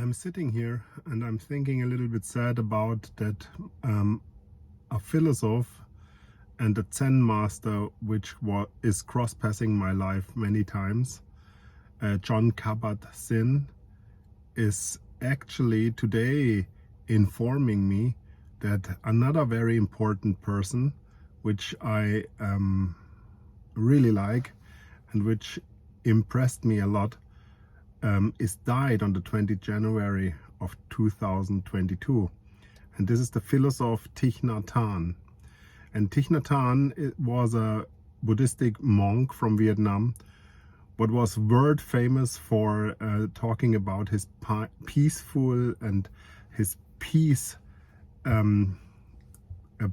I'm sitting here and I'm thinking a little bit sad about that a philosopher and a Zen master which is cross-passing my life many times, Jon Kabat-Zinn, is actually today informing me that another very important person which I really like and which impressed me a lot is died on the 20th January of 2022, and this is the philosopher Thich Nhat Hanh. And Thich Nhat Hanh was a Buddhistic monk from Vietnam, but was world famous for talking about his peaceful and his peace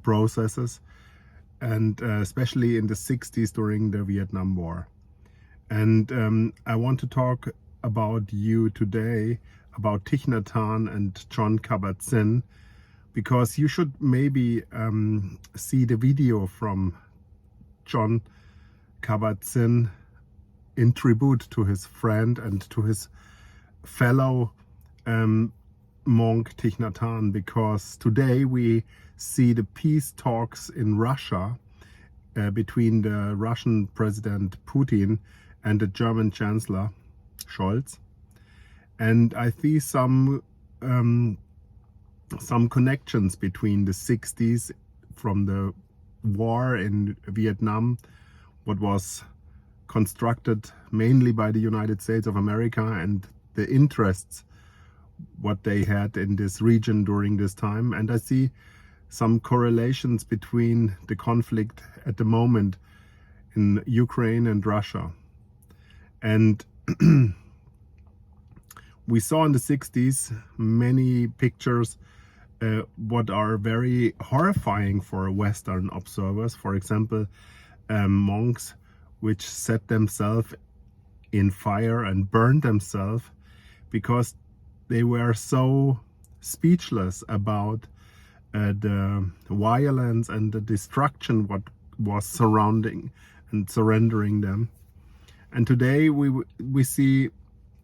processes, and especially in the 60s during the Vietnam War. And I want to talk about you today, about Thich Nhat Hanh and Jon Kabat-Zinn, because you should maybe see the video from Jon Kabat-Zinn in tribute to his friend and to his fellow monk Thich Nhat Hanh, because today we see the peace talks in Russia between the Russian President Putin and the German Chancellor Scholz, and I see some connections between the 60s from the war in Vietnam, what was constructed mainly by the United States of America, and the interests what they had in this region during this time. And I see some correlations between the conflict at the moment in Ukraine and Russia. And we saw in the 60s many pictures what are very horrifying for Western observers. For example, monks which set themselves in fire and burned themselves because they were so speechless about the violence and the destruction what was surrounding and surrendering them. And today we see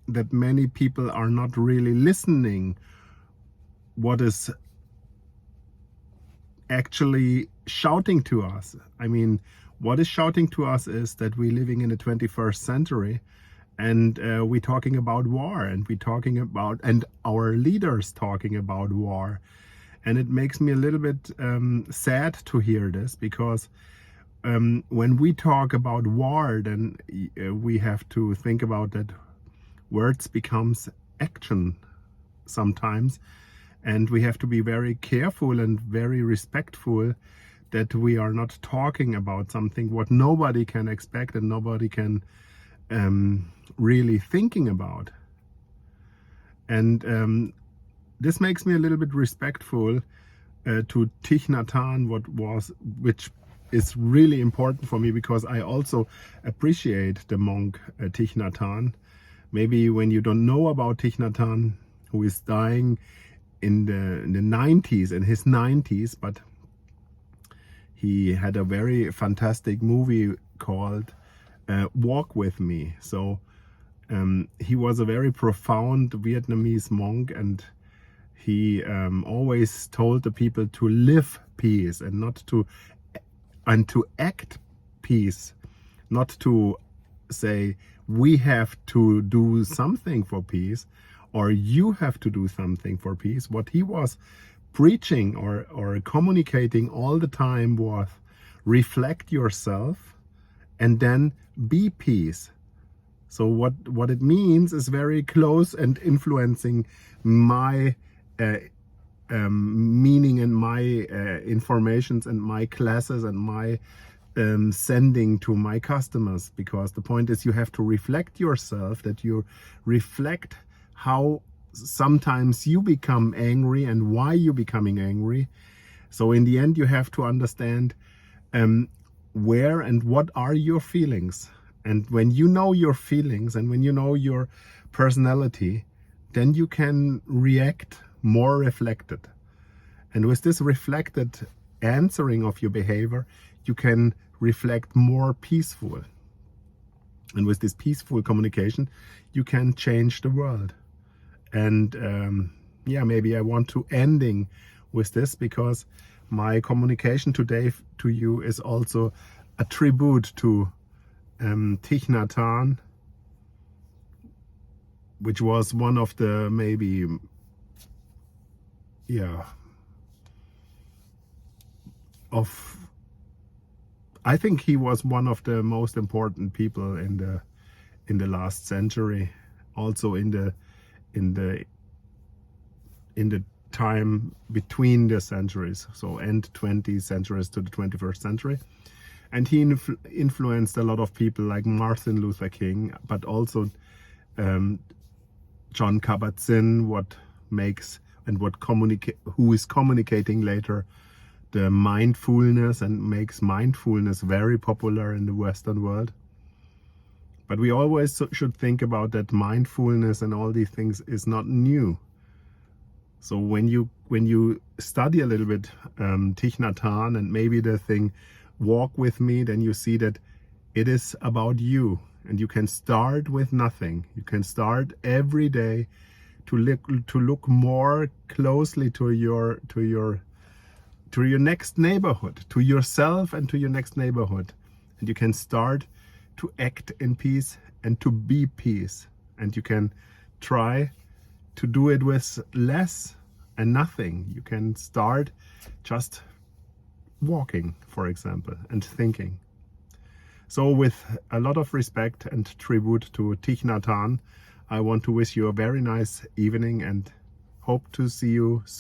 that many people are not really listening what is actually shouting to us. I mean, what is shouting to us is that we're living in the 21st century, and we're talking about war, and and our leaders talking about war. And it makes me a little bit sad to hear this, because when we talk about war, then we have to think about that words becomes action sometimes, and we have to be very careful and very respectful that we are not talking about something what nobody can expect and nobody can really thinking about. And this makes me a little bit respectful to Thich Nhat Hanh, which is really important for me, because I also appreciate the monk Thich Nhat Hanh. Maybe when you don't know about Thich Nhat Hanh, who is dying in the 90s, in his 90s, but he had a very fantastic movie called Walk With Me. So he was a very profound Vietnamese monk, and he always told the people to live peace and to act peace, not to say we have to do something for peace or you have to do something for peace. What he was preaching or communicating all the time was reflect yourself and then be peace. So what it means is very close and influencing my meaning and my informations and my classes and my sending to my customers, because the point is you have to reflect yourself, that you reflect how sometimes you become angry and why you're becoming angry. So in the end you have to understand where and what are your feelings. And when you know your feelings and when you know your personality, then you can react more reflected. And with this reflected answering of your behavior, you can reflect more peaceful. And with this peaceful communication, you can change the world. And yeah, maybe I want to ending with this, because my communication today to you is also a tribute to Thich Nhat Hanh, which was one of the maybe, yeah, I think he was one of the most important people in the last century, also in the time between the centuries, so end 20th centuries to the 21st century. And he influenced a lot of people like Martin Luther King, but also John Kabat-Zinn, who is communicating later the mindfulness and makes mindfulness very popular in the Western world. But we always should think about that mindfulness and all these things is not new. So when you study a little bit Thich Nhat Hanh and maybe the thing walk with me, then you see that it is about you, and you can start with nothing. You can start every day to look more closely to your next neighborhood, to yourself and to your next neighborhood. And you can start to act in peace and to be peace. And you can try to do it with less and nothing. You can start just walking, for example, and thinking. So with a lot of respect and tribute to Thich Nhat Hanh, I want to wish you a very nice evening and hope to see you soon.